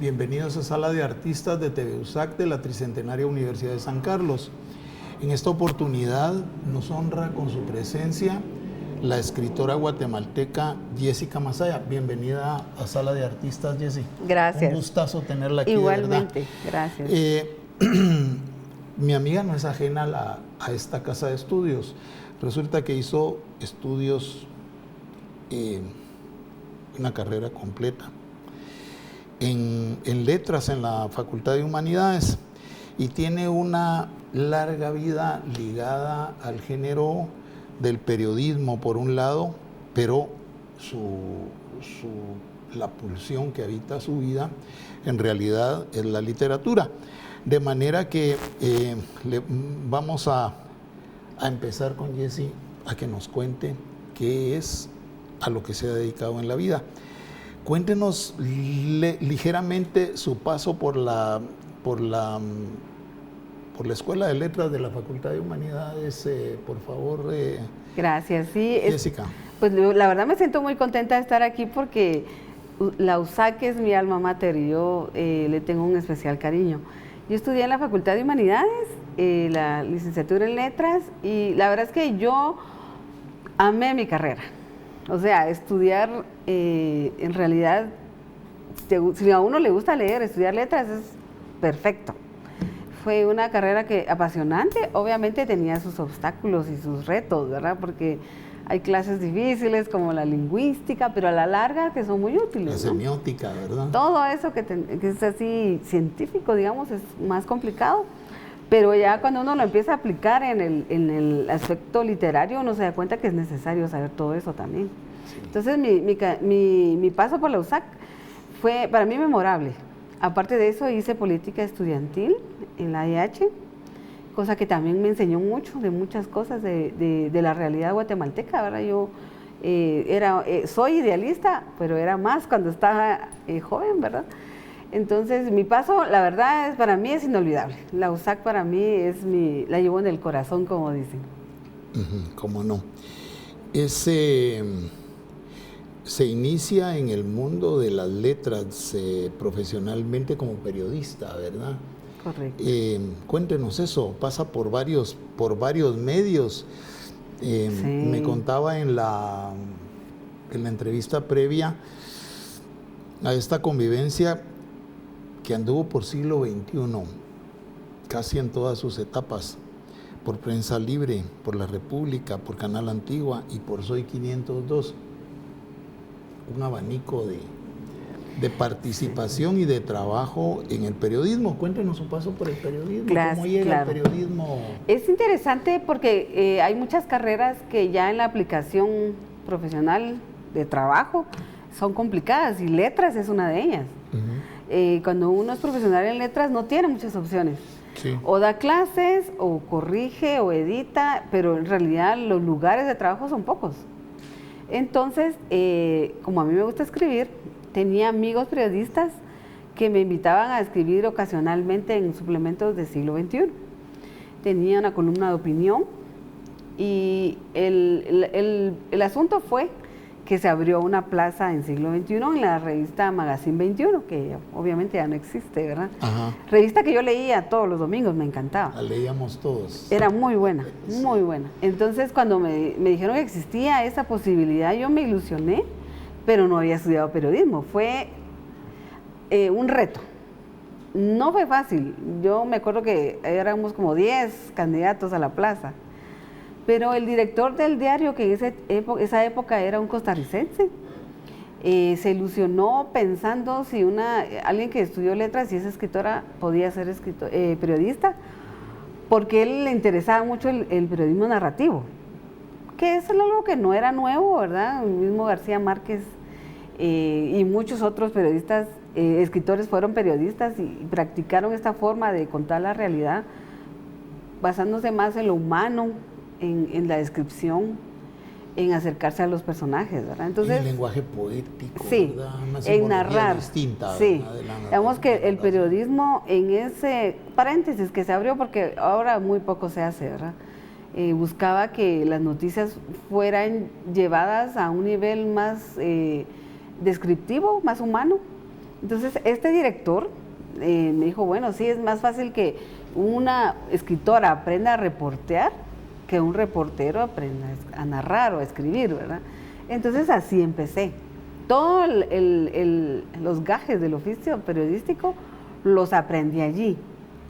Bienvenidos a Sala de Artistas de TV USAC de la Tricentenaria Universidad de San Carlos. En esta oportunidad nos honra con su presencia la escritora guatemalteca Jessica Masaya. Bienvenida a Sala de Artistas, Jessy. Gracias. Un gustazo tenerla aquí. Igualmente, gracias. Mi amiga no es ajena a esta casa de estudios. Resulta que hizo estudios, una carrera completa en letras en la Facultad de Humanidades y tiene una larga vida ligada al género del periodismo por un lado, pero la pulsión que habita su vida en realidad es la literatura. De manera que vamos a empezar con Jessy a que nos cuente qué es a lo que se ha dedicado en la vida. Cuéntenos ligeramente su paso por la Escuela de Letras de la Facultad de Humanidades, por favor. Gracias, sí. Jessica. Pues la verdad me siento muy contenta de estar aquí porque la USAC es mi alma mater y yo le tengo un especial cariño. Yo estudié en la Facultad de Humanidades, la licenciatura en Letras, y la verdad es que yo amé mi carrera. O sea, estudiar, en realidad, si a uno le gusta leer, estudiar letras es perfecto. Fue una carrera apasionante, obviamente tenía sus obstáculos y sus retos, ¿verdad? Porque hay clases difíciles como la lingüística, pero a la larga que son muy útiles. La semiótica, ¿verdad? Todo eso que es así científico, digamos, es más complicado. Pero ya cuando uno lo empieza a aplicar en el aspecto literario, uno se da cuenta que es necesario saber todo eso también. Sí. Entonces, mi paso por la USAC fue para mí memorable. Aparte de eso, hice política estudiantil en la IH, cosa que también me enseñó mucho de muchas cosas de la realidad guatemalteca. Ahora yo soy idealista, pero era más cuando estaba joven, ¿verdad? Entonces, mi paso, la verdad, para mí es inolvidable. La USAC para mí la llevo en el corazón, como dicen. ¿Cómo no? Se inicia en el mundo de las letras profesionalmente como periodista, ¿verdad? Correcto. Cuéntenos eso, pasa por varios medios. Sí. Me contaba en la entrevista previa a esta convivencia que anduvo por siglo XXI, casi en todas sus etapas, por Prensa Libre, por La República, por Canal Antigua y por Soy 502. Un abanico de participación y de trabajo en el periodismo. Cuéntenos su paso por el periodismo. Claro, ¿Cómo llega el periodismo? Es interesante porque hay muchas carreras que ya en la aplicación profesional de trabajo son complicadas y letras es una de ellas. Cuando uno es profesional en letras no tiene muchas opciones. Sí. O da clases, o corrige, o edita, pero en realidad los lugares de trabajo son pocos. Entonces, como a mí me gusta escribir, tenía amigos periodistas que me invitaban a escribir ocasionalmente en suplementos del siglo XXI. Tenía una columna de opinión y el asunto fue que se abrió una plaza en siglo XXI en la revista Magazine 21, que obviamente ya no existe, ¿verdad? Ajá. Revista que yo leía todos los domingos, me encantaba. La leíamos todos. Era muy buena, muy buena. Entonces, cuando me dijeron que existía esa posibilidad, yo me ilusioné, pero no había estudiado periodismo. Fue un reto. No fue fácil. Yo me acuerdo que éramos como 10 candidatos a la plaza. Pero el director del diario, que en esa época era un costarricense, se ilusionó pensando si alguien que estudió letras y es escritora podía ser periodista, porque a él le interesaba mucho el periodismo narrativo, que es algo que no era nuevo, ¿verdad? El mismo García Márquez y muchos otros periodistas, escritores fueron periodistas y practicaron esta forma de contar la realidad, basándose más en lo humano, en la descripción, en acercarse a los personajes, ¿verdad? Entonces, en el lenguaje poético, sí, ¿verdad? Una en narrar, distinta, sí. ¿verdad? Digamos que el periodismo en ese paréntesis que se abrió, porque ahora muy poco se hace, ¿verdad? Buscaba que las noticias fueran llevadas a un nivel más descriptivo, más humano, Entonces, este director me dijo, bueno, sí, es más fácil que una escritora aprenda a reportear que un reportero aprenda a narrar o a escribir, ¿verdad? Entonces, así empecé. Todos los gajes del oficio periodístico los aprendí allí.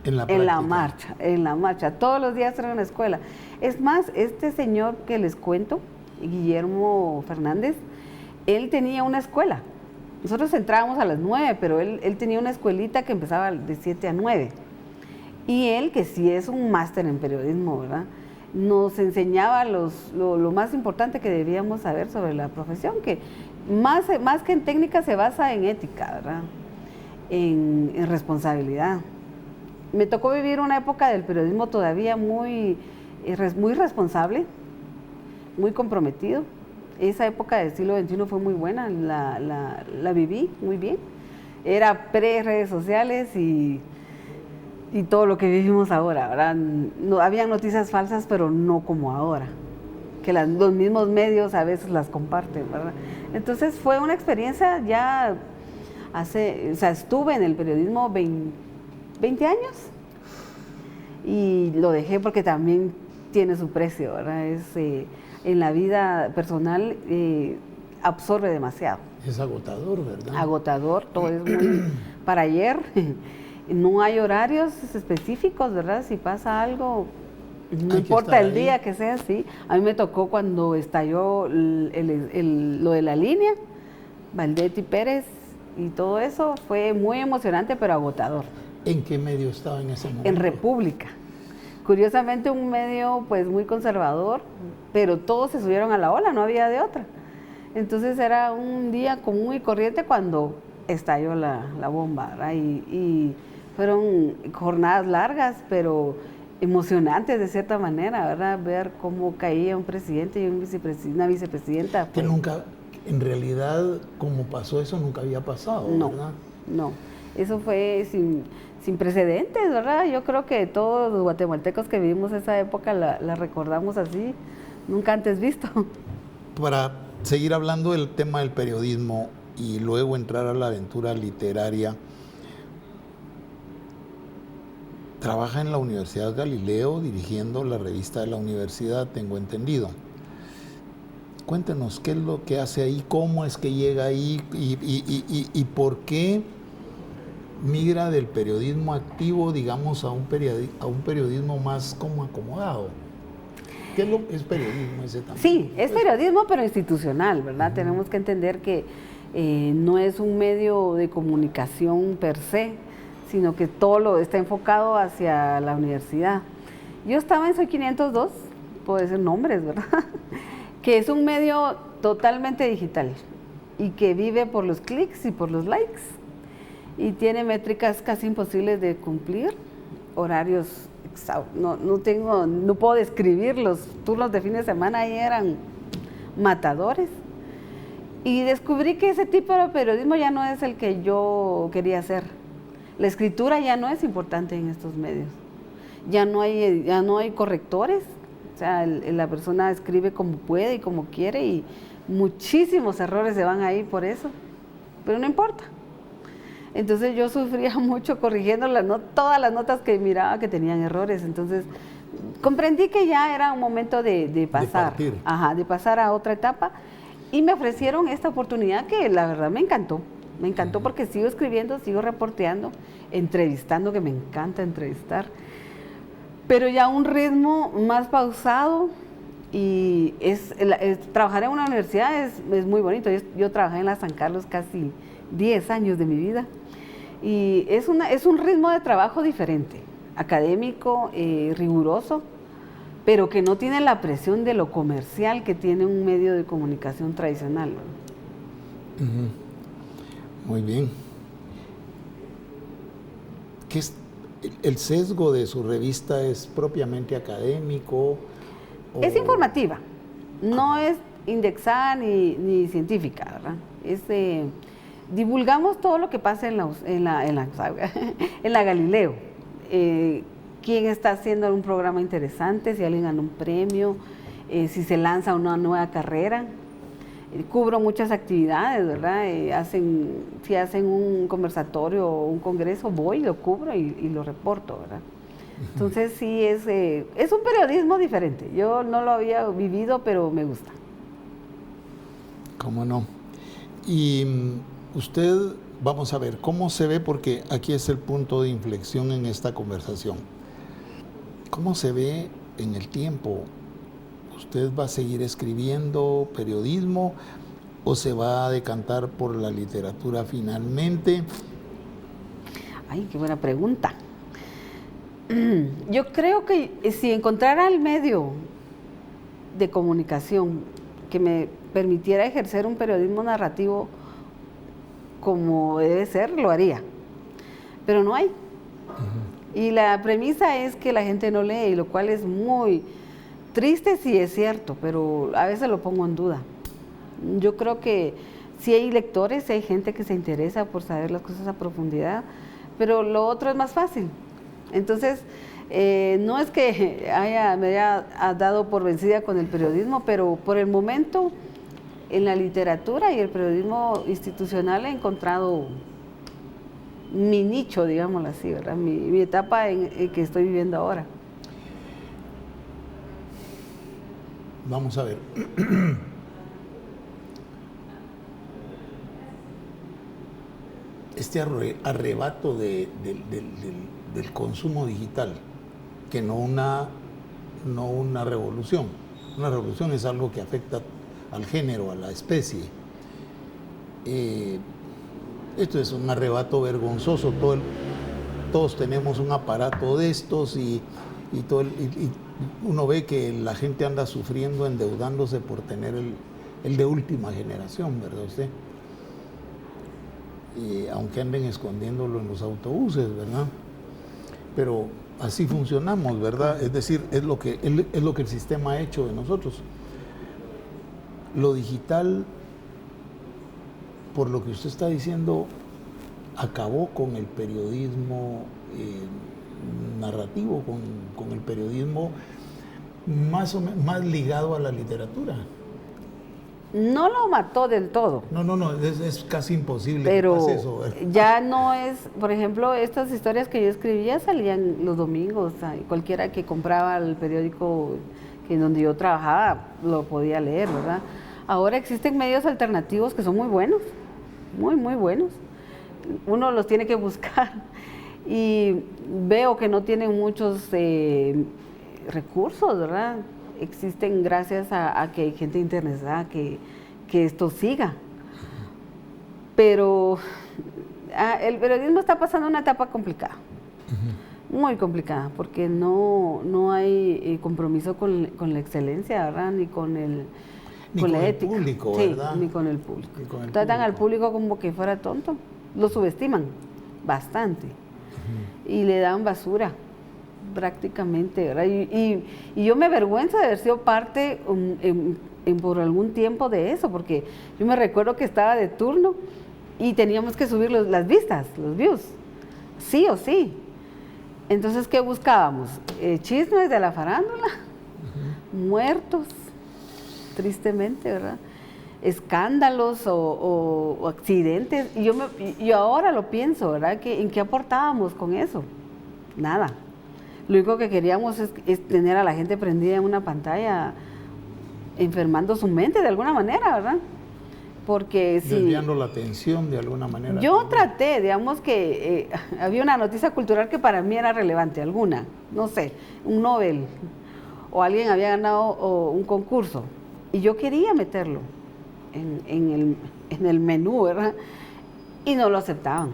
En la marcha. Todos los días era una escuela. Es más, este señor que les cuento, Guillermo Fernández, él tenía una escuela. Nosotros entrábamos a las 9, pero él tenía una escuelita que empezaba de 7 a 9. Y él, que sí es un máster en periodismo, ¿verdad?, nos enseñaba lo más importante que debíamos saber sobre la profesión, que más que en técnica se basa en ética, ¿verdad?, en responsabilidad. Me tocó vivir una época del periodismo todavía muy responsable, muy comprometido. Esa época del siglo XXI fue muy buena, la viví muy bien. Era pre-redes sociales y todo lo que vivimos ahora, ¿verdad? No, habían noticias falsas, pero no como ahora, que los mismos medios a veces las comparten, ¿verdad? Entonces fue una experiencia ya estuve en el periodismo 20 años y lo dejé porque también tiene su precio, ¿verdad? En la vida personal absorbe demasiado. Es agotador, ¿verdad? Agotador, todo es muy para ayer. No hay horarios específicos, ¿verdad? Si pasa algo, no importa el día que sea, sí. A mí me tocó cuando estalló lo de la línea, Valdetti Pérez y todo eso, fue muy emocionante, pero agotador. ¿En qué medio estaba en ese momento? En República. Curiosamente un medio pues muy conservador, pero todos se subieron a la ola, no había de otra. Entonces era un día común y corriente cuando estalló la bomba, ¿verdad? Y fueron jornadas largas, pero emocionantes de cierta manera, ¿verdad? Ver cómo caía un presidente y una vicepresidenta. Que nunca, en realidad, como pasó eso, nunca había pasado, ¿verdad? No, eso fue sin precedentes, ¿verdad? Yo creo que todos los guatemaltecos que vivimos esa época la recordamos así, nunca antes visto. Para seguir hablando del tema del periodismo y luego entrar a la aventura literaria, trabaja en la Universidad Galileo dirigiendo la revista de la universidad, tengo entendido. Cuéntenos qué es lo que hace ahí, cómo es que llega ahí y por qué migra del periodismo activo, digamos, a un periodismo más como acomodado. ¿Qué es lo que es periodismo ese también? Sí, es periodismo, pero institucional, ¿verdad? Tenemos que entender que no es un medio de comunicación per se, sino que todo lo está enfocado hacia la universidad. Yo estaba en Soy 502, puedo decir nombres, ¿verdad? Que es un medio totalmente digital y que vive por los clics y por los likes y tiene métricas casi imposibles de cumplir, horarios no puedo describir, los turnos de fin de semana ahí eran matadores. Y descubrí que ese tipo de periodismo ya no es el que yo quería hacer. La escritura ya no es importante en estos medios. Ya no hay correctores. O sea, la persona escribe como puede y como quiere y muchísimos errores se van ahí por eso. Pero no importa. Entonces yo sufría mucho corrigiendo todas las notas que miraba que tenían errores. Entonces comprendí que ya era un momento de pasar. De pasar a otra etapa. Y me ofrecieron esta oportunidad que la verdad me encantó. Me encantó porque sigo escribiendo, sigo reporteando, entrevistando, que me encanta entrevistar. Pero ya un ritmo más pausado y trabajar en una universidad es muy bonito. Yo trabajé en la San Carlos casi 10 años de mi vida y es un ritmo de trabajo diferente, académico, riguroso, pero que no tiene la presión de lo comercial que tiene un medio de comunicación tradicional. Muy bien. ¿Qué es el sesgo de su revista? ¿Es propiamente académico? Es informativa, no es indexada ni científica, ¿verdad? Divulgamos todo lo que pasa en la Galileo. Quién está haciendo un programa interesante, si alguien gana un premio, si se lanza una nueva carrera. Cubro muchas actividades, ¿verdad? Si hacen un conversatorio o un congreso, voy, lo cubro y lo reporto, ¿verdad? Entonces sí, es un periodismo diferente. Yo no lo había vivido, pero me gusta. ¿Cómo no? Y usted, vamos a ver, ¿cómo se ve? Porque aquí es el punto de inflexión en esta conversación. ¿Cómo se ve en el tiempo? ¿Usted va a seguir escribiendo periodismo o se va a decantar por la literatura finalmente? Ay, qué buena pregunta. Yo creo que si encontrara el medio de comunicación que me permitiera ejercer un periodismo narrativo como debe ser, lo haría. Pero no hay. Y la premisa es que la gente no lee, lo cual es muy triste, sí es cierto, pero a veces lo pongo en duda. Yo creo que sí hay lectores, sí hay gente que se interesa por saber las cosas a profundidad, pero lo otro es más fácil. Entonces, no es que me haya dado por vencida con el periodismo, pero por el momento en la literatura y el periodismo institucional he encontrado mi nicho, digámoslo así, ¿verdad? Mi etapa en que estoy viviendo ahora. Vamos a ver. Este arrebato del consumo digital, que no una revolución. Una revolución es algo que afecta al género, a la especie. Esto es un arrebato vergonzoso. Todos tenemos un aparato de estos y uno ve que la gente anda sufriendo, endeudándose por tener el de última generación, ¿verdad usted? Aunque anden escondiéndolo en los autobuses, ¿verdad? Pero así funcionamos, ¿verdad? Es decir, es lo que el sistema ha hecho de nosotros. Lo digital, por lo que usted está diciendo, acabó con el periodismo narrativo, con el periodismo más ligado a la literatura. No lo mató del todo. No, es casi imposible pero que pase eso, ¿verdad? Ya no es, por ejemplo, estas historias que yo escribía salían los domingos, cualquiera que compraba el periódico en donde yo trabajaba lo podía leer, ¿verdad? Ahora existen medios alternativos que son muy buenos, muy buenos. Uno los tiene que buscar y veo que no tienen muchos recursos, ¿verdad? Existen gracias a que hay gente interesada que esto siga. Pero el periodismo está pasando una etapa complicada, muy complicada, porque no hay compromiso con la excelencia, ¿verdad? Ni con la ética. Público, sí, ¿verdad? Ni con el público. Tratan al público como que fuera tonto, lo subestiman bastante y le dan basura prácticamente, ¿verdad? Y yo me avergüenzo de haber sido parte por algún tiempo de eso, porque yo me recuerdo que estaba de turno y teníamos que subir las vistas, los views, sí o sí. Entonces, ¿qué buscábamos? Chismes de la farándula, muertos, tristemente, ¿verdad? Escándalos o accidentes. Y yo ahora lo pienso, ¿verdad? ¿En qué aportábamos con eso? Nada. Lo único que queríamos es tener a la gente prendida en una pantalla, enfermando su mente de alguna manera, ¿verdad? Porque si... Desviando la atención de alguna manera. Yo traté, digamos que había una noticia cultural que para mí era relevante, alguna, no sé, un Nobel, o alguien había ganado un concurso, y yo quería meterlo en el menú, ¿verdad? Y no lo aceptaban,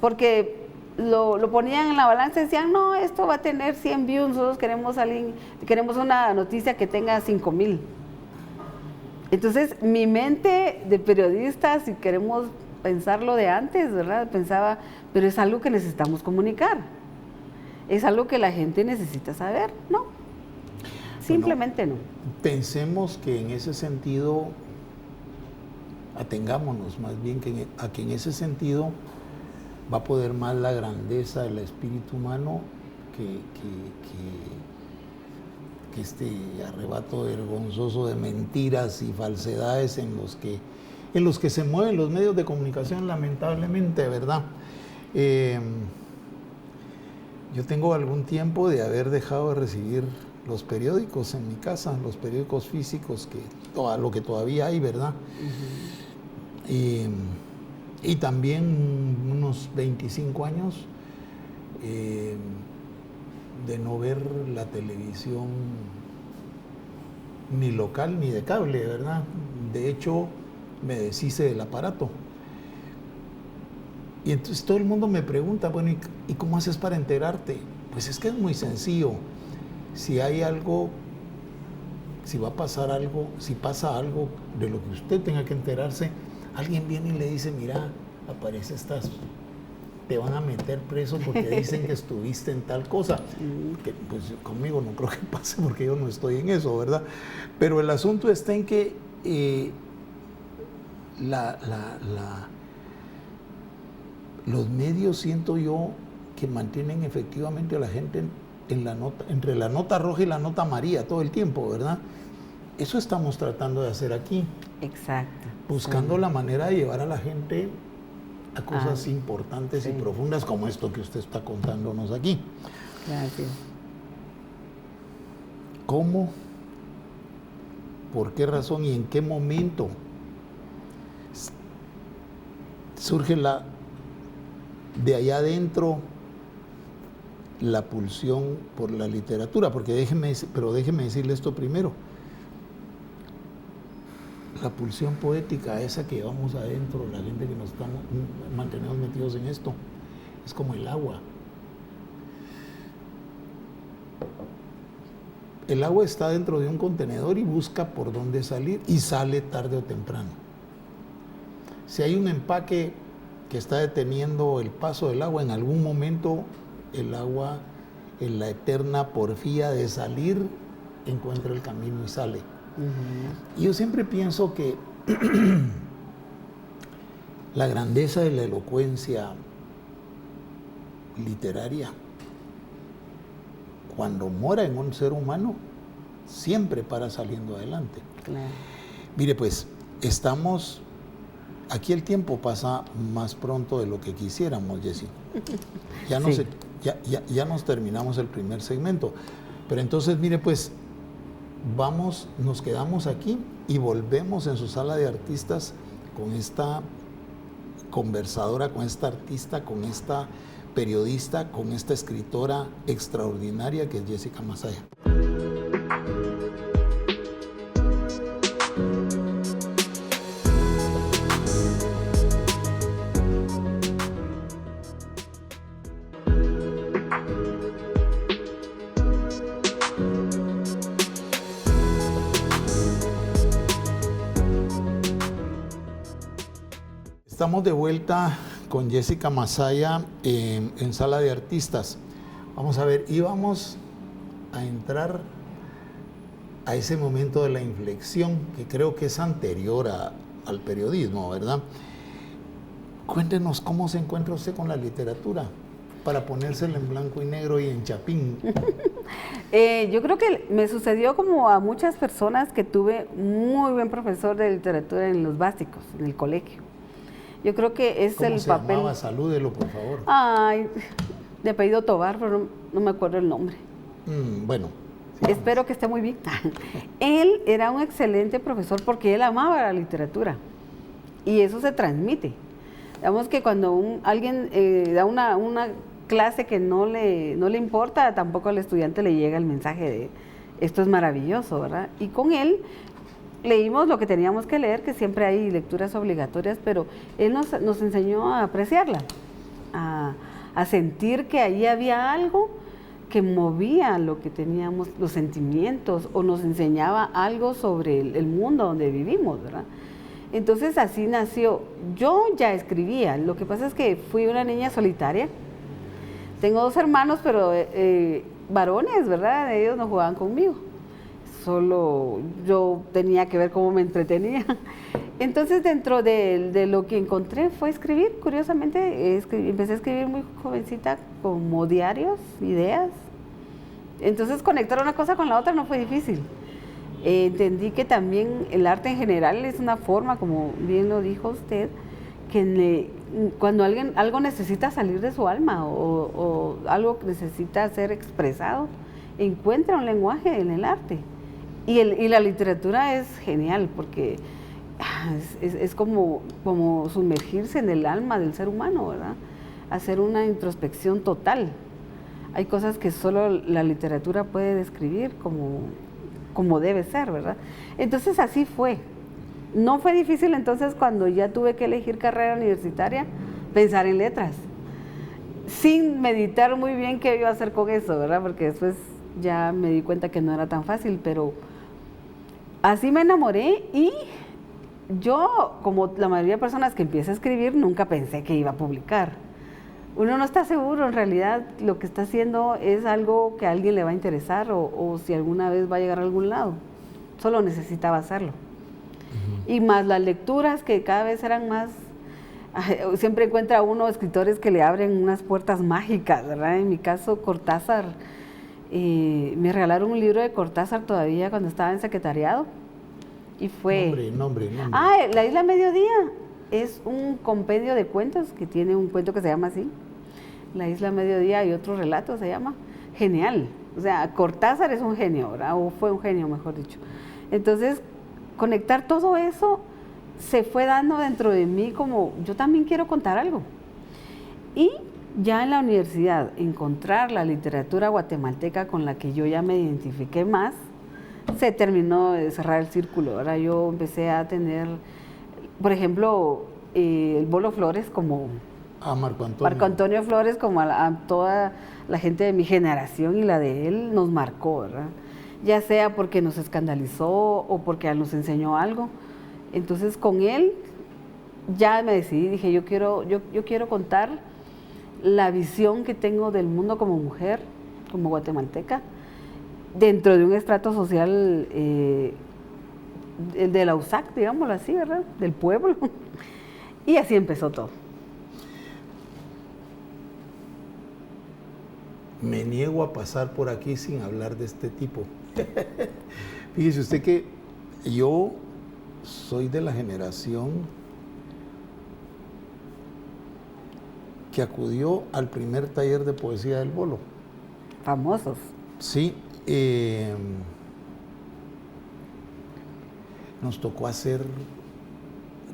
porque lo ponían en la balanza y decían, no, esto va a tener 100 views, nosotros queremos una noticia que tenga 5,000. Entonces, mi mente de periodista, si queremos pensarlo de antes, ¿verdad? Pensaba, pero es algo que necesitamos comunicar, es algo que la gente necesita saber, ¿no? Simplemente no. Pensemos que en ese sentido, atengámonos más bien a que en ese sentido va a poder más la grandeza del espíritu humano que este arrebato vergonzoso de mentiras y falsedades en los que se mueven los medios de comunicación, lamentablemente, ¿verdad? Yo tengo algún tiempo de haber dejado de recibir los periódicos en mi casa, los periódicos físicos, lo que todavía hay, ¿verdad? Y también unos 25 años de no ver la televisión ni local ni de cable, ¿verdad? De hecho, me deshice del aparato. Y entonces todo el mundo me pregunta, bueno, ¿y cómo haces para enterarte? Pues es que es muy sencillo. Si hay algo, si va a pasar algo, si pasa algo de lo que usted tenga que enterarse, alguien viene y le dice, mira, aparece te van a meter preso porque dicen que estuviste en tal cosa. Que, pues conmigo no creo que pase porque yo no estoy en eso, ¿verdad? Pero el asunto está en que los medios, siento yo, que mantienen efectivamente a la gente entre la nota roja y la nota amarilla todo el tiempo, ¿verdad? Eso estamos tratando de hacer aquí. Exacto. Buscando la manera de llevar a la gente a cosas importantes y profundas como esto que usted está contándonos aquí. Gracias. ¿Cómo? ¿Por qué razón y en qué momento surge de allá adentro la pulsión por la literatura? Porque déjeme decirle esto primero. La pulsión poética, esa que llevamos adentro, la gente que nos mantenemos metidos en esto, es como el agua. El agua está dentro de un contenedor y busca por dónde salir y sale tarde o temprano. Si hay un empaque que está deteniendo el paso del agua, en algún momento el agua, en la eterna porfía de salir, encuentra el camino y sale. Y yo siempre pienso que la grandeza de la elocuencia literaria, cuando mora en un ser humano, siempre para saliendo adelante. Claro. Mire, pues, aquí el tiempo pasa más pronto de lo que quisiéramos, Jessy. Ya nos terminamos el primer segmento. Pero entonces, mire, pues, nos quedamos aquí y volvemos en su sala de artistas con esta conversadora, con esta artista, con esta periodista, con esta escritora extraordinaria que es Jessica Masaya. Estamos de vuelta con Jessica Masaya en Sala de Artistas. Vamos a ver, íbamos a entrar a ese momento de la inflexión que creo que es anterior al periodismo, ¿verdad? Cuéntenos cómo se encuentra usted con la literatura para ponérsela en blanco y negro y en chapín. Yo creo que me sucedió como a muchas personas que tuve muy buen profesor de literatura en los básicos, en el colegio. Yo creo que es el papel. ¿Cómo se llamaba? Salúdelo, por favor. Ay, de apellido Tobar, pero no me acuerdo el nombre. Bueno. Espero que esté muy bien. Él era un excelente profesor porque él amaba la literatura y eso se transmite. Digamos que cuando alguien da una clase que no le importa, tampoco al estudiante le llega el mensaje de esto es maravilloso, ¿verdad? Y con él leímos lo que teníamos que leer, que siempre hay lecturas obligatorias, pero él nos enseñó a apreciarla, a sentir que ahí había algo que movía lo que teníamos, los sentimientos, o nos enseñaba algo sobre el mundo donde vivimos, ¿verdad? Entonces así nació. Yo ya escribía, lo que pasa es que fui una niña solitaria. Tengo 2 hermanos, pero varones, ¿verdad? Ellos no jugaban conmigo. Solo yo tenía que ver cómo me entretenía. Entonces, dentro de lo que encontré fue escribir. Curiosamente, empecé a escribir muy jovencita, como diarios, ideas. Entonces conectar una cosa con la otra no fue difícil. Entendí que también el arte en general es una forma, como bien lo dijo usted, que cuando algo necesita salir de su alma o algo necesita ser expresado, encuentra un lenguaje en el arte. Y la literatura es genial porque es como sumergirse en el alma del ser humano, ¿verdad? Hacer una introspección total. Hay cosas que solo la literatura puede describir como debe ser, ¿verdad? Entonces así fue. No fue difícil entonces cuando ya tuve que elegir carrera universitaria, pensar en letras, sin meditar muy bien qué iba a hacer con eso, ¿verdad? Porque después ya me di cuenta que no era tan fácil, pero así me enamoré y yo, como la mayoría de personas que empieza a escribir, nunca pensé que iba a publicar. Uno no está seguro, en realidad lo que está haciendo es algo que a alguien le va a interesar o si alguna vez va a llegar a algún lado. Solo necesitaba hacerlo. Y más las lecturas que cada vez eran más, siempre encuentra uno escritores que le abren unas puertas mágicas, ¿verdad? En mi caso, Cortázar, me regalaron un libro de Cortázar todavía cuando estaba en secretariado y fue... Nombre. La Isla Mediodía es un compendio de cuentos que tiene un cuento que se llama así, La Isla Mediodía y otro relato se llama, genial. O sea, Cortázar es un genio, ¿verdad? O fue un genio, mejor dicho. Entonces, conectar todo eso se fue dando dentro de mí como yo también quiero contar algo. Y ya en la universidad encontrar la literatura guatemalteca con la que yo ya me identifiqué más, se terminó de cerrar el círculo. Ahora yo empecé a tener, por ejemplo, el Bolo Flores como... Marco Antonio Flores como a toda la gente de mi generación y la de él nos marcó, ¿verdad? Ya sea porque nos escandalizó o porque nos enseñó algo. Entonces con él ya me decidí, dije yo quiero contar la visión que tengo del mundo como mujer, como guatemalteca, dentro de un estrato social el de la USAC, digámoslo así, ¿verdad? Del pueblo. Y así empezó todo. Me niego a pasar por aquí sin hablar de este tipo. Fíjese usted que yo soy de la generación que acudió al primer taller de poesía del Bolo. Famosos. Sí. Nos tocó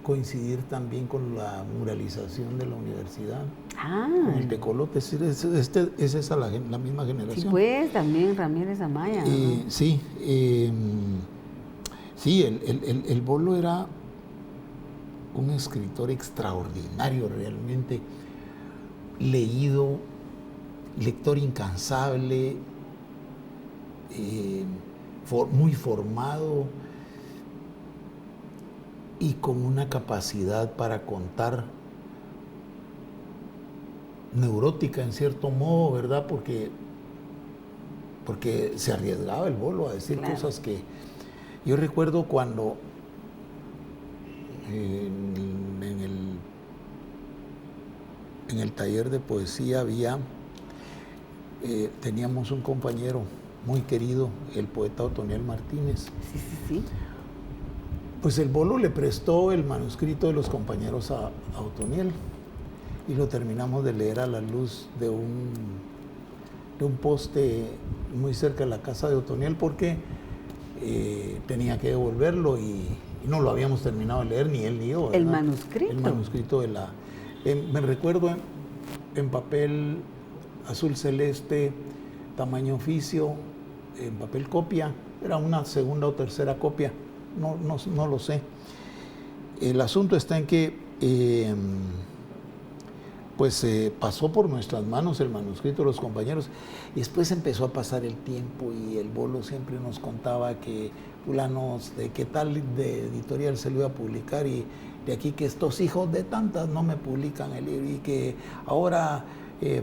coincidir también con la muralización de la universidad. Con el tecolote, es esa la misma generación. Sí, pues, también Ramírez Amaya. Sí, el Bolo era un escritor extraordinario realmente, leído, lector incansable, muy formado y con una capacidad para contar neurótica en cierto modo, ¿verdad? Porque se arriesgaba el Bolo a decir cosas que... Yo recuerdo cuando en el taller de poesía teníamos un compañero muy querido, el poeta Otoniel Martínez. Sí. Pues el Bolo le prestó el manuscrito de los compañeros a Otoniel y lo terminamos de leer a la luz de un poste muy cerca de la casa de Otoniel porque tenía que devolverlo y no lo habíamos terminado de leer, ni él ni yo, ¿verdad? El manuscrito. El manuscrito me recuerdo en papel azul celeste, tamaño oficio, en papel copia, era una segunda o tercera copia, no lo sé. El asunto está en que pasó por nuestras manos el manuscrito de los compañeros y después empezó a pasar el tiempo y el Bolo siempre nos contaba que fulanos de qué tal de editorial se lo iba a publicar y de aquí que estos hijos de tantas no me publican el libro y que ahora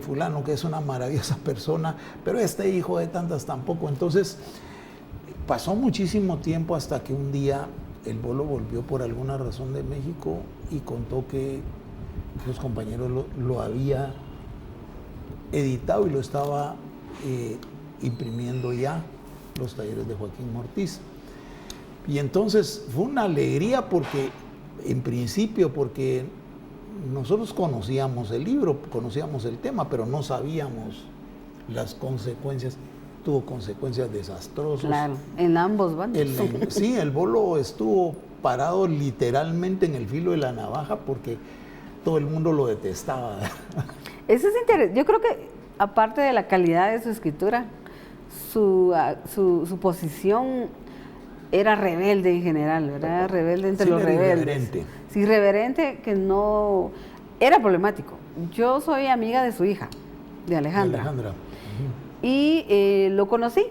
fulano que es una maravillosa persona, pero este hijo de tantas tampoco. Entonces pasó muchísimo tiempo hasta que un día el Bolo volvió por alguna razón de México y contó que los compañeros lo había editado y lo estaba imprimiendo ya los talleres de Joaquín Mortiz. Y entonces fue una alegría porque, en principio, porque nosotros conocíamos el libro, conocíamos el tema, pero no sabíamos las consecuencias. Tuvo consecuencias desastrosas. Claro, en ambos bandos. Sí, el bolo estuvo parado literalmente en el filo de la navaja porque todo el mundo lo detestaba. Eso es interesante. Yo creo que, aparte de la calidad de su escritura, su posición era rebelde en general, ¿verdad? Rebelde entre los rebeldes. Irreverente. Sí, irreverente, que no... Era problemático. Yo soy amiga de su hija, de Alejandra. Y lo conocí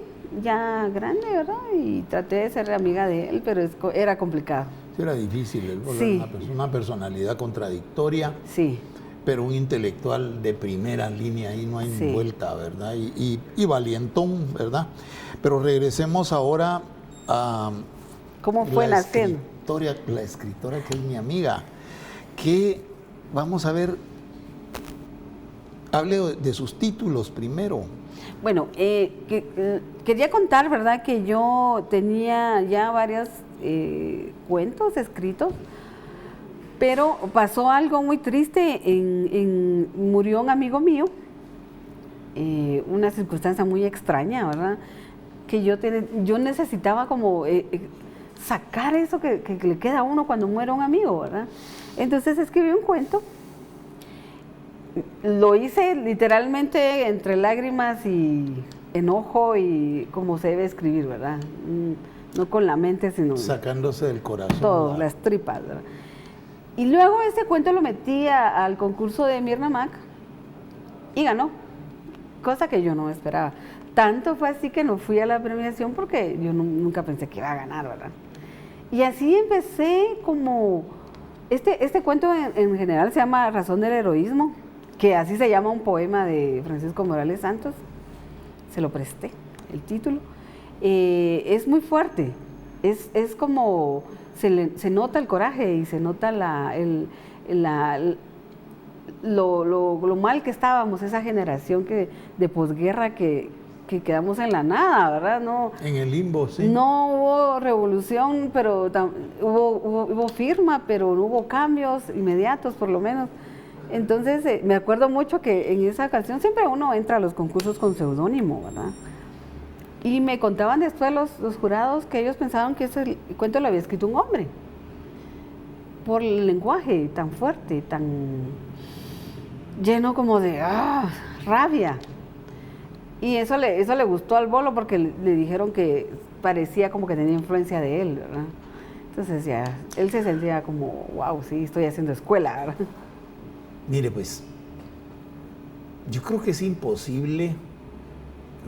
ya grande, ¿verdad? Y traté de ser amiga de él, pero era complicado. Sí, era difícil. Él era una personalidad contradictoria. Sí. Pero un intelectual de primera línea, ahí no hay vuelta, ¿verdad? Y valientón, ¿verdad? Pero regresemos ahora a... ¿Cómo fue naciendo? La escritora que es mi amiga, que, vamos a ver, hable de sus títulos primero. Bueno, quería contar, ¿verdad?, que yo tenía ya varios cuentos escritos, pero pasó algo muy triste. Murió un amigo mío, una circunstancia muy extraña, ¿verdad?, que yo necesitaba como sacar eso que le queda a uno cuando muere un amigo, ¿verdad? Entonces escribí un cuento. Lo hice literalmente entre lágrimas y enojo y como se debe escribir, ¿verdad? No con la mente, sino... Sacándose del corazón. Todo, ¿verdad? Las tripas, ¿verdad? Y luego ese cuento lo metí al concurso de Mirna Mac y ganó, cosa que yo no esperaba. Tanto fue así que no fui a la premiación porque yo nunca pensé que iba a ganar, ¿verdad? Y así empecé como... Este cuento en general se llama Razón del Heroísmo, que así se llama un poema de Francisco Morales Santos. Se lo presté, el título. Es muy fuerte, es como, se nota el coraje y se nota lo mal que estábamos, esa generación de posguerra que quedamos en la nada, ¿verdad? No, en el limbo, sí. No hubo revolución, pero hubo firma, pero no hubo cambios inmediatos, por lo menos. Entonces, me acuerdo mucho que en esa ocasión siempre uno entra a los concursos con seudónimo, ¿verdad? Y me contaban después los jurados que ellos pensaban que ese cuento lo había escrito un hombre, por el lenguaje tan fuerte, tan lleno como de rabia. Y eso le gustó al bolo porque le dijeron que parecía como que tenía influencia de él, ¿verdad? Entonces ya, él se sentía como, wow, sí, estoy haciendo escuela, ¿verdad? Mire, pues, yo creo que es imposible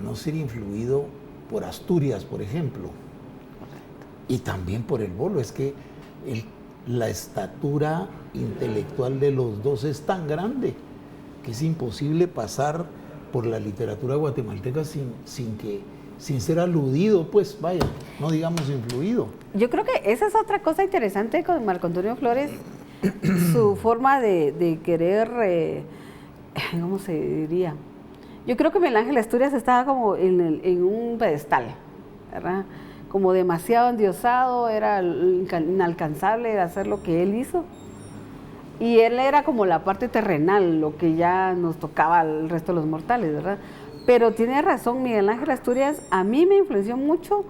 no ser influido por Asturias, por ejemplo. Correcto. Y también por el bolo. Es que la estatura intelectual de los dos es tan grande que es imposible pasar por la literatura guatemalteca sin ser aludido, pues, vaya, no digamos influido. Yo creo que esa es otra cosa interesante con Marco Antonio Flores, su forma de querer, ¿cómo se diría? Yo creo que Miguel Ángel Asturias estaba como en un pedestal, ¿verdad? Como demasiado endiosado, era inalcanzable de hacer lo que él hizo. Y él era como la parte terrenal, lo que ya nos tocaba al resto de los mortales, ¿verdad? Pero tiene razón, Miguel Ángel Asturias a mí me influenció mucho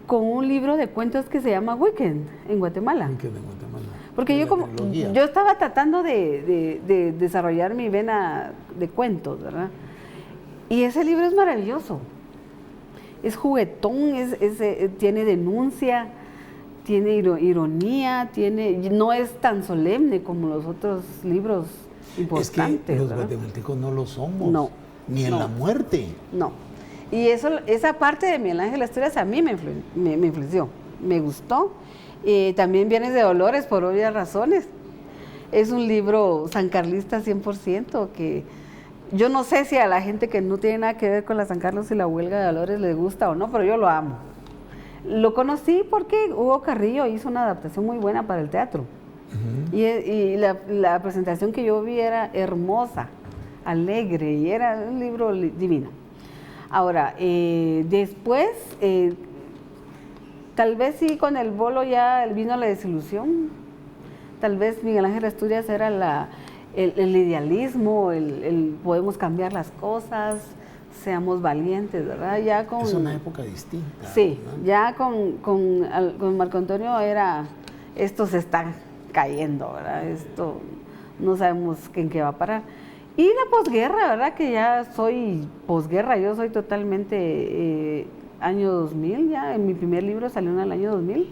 con un libro de cuentos que se llama Weekend en Guatemala. Weekend en Guatemala. Porque yo estaba tratando de desarrollar mi vena de cuentos, ¿verdad? Y ese libro es maravilloso. Es juguetón, tiene denuncia, tiene ironía, no es tan solemne como los otros libros importantes. Es que los ¿verdad? guatemaltecos no lo somos, no, ni en la muerte. No. Y esa parte de Miguel Ángel Asturias a mí me influenció, me gustó. También Viernes de Dolores, por obvias razones. Es un libro sancarlista 100%, que yo no sé si a la gente que no tiene nada que ver con la San Carlos y la huelga de Dolores les gusta o no, pero yo lo amo. Lo conocí porque Hugo Carrillo hizo una adaptación muy buena para el teatro. Uh-huh. Y la presentación que yo vi era hermosa, alegre, y era un libro divino. Ahora, después, tal vez sí con el bolo ya vino la desilusión. Tal vez Miguel Ángel Asturias era el idealismo, el podemos cambiar las cosas, seamos valientes, ¿verdad? Ya con, es una época distinta. Sí, ¿verdad? ya con Marco Antonio era, esto se está cayendo, ¿verdad? Esto no sabemos en qué va a parar. Y la posguerra, ¿verdad? Que ya soy posguerra, yo soy totalmente año 2000, ya en mi primer libro salió en el año 2000,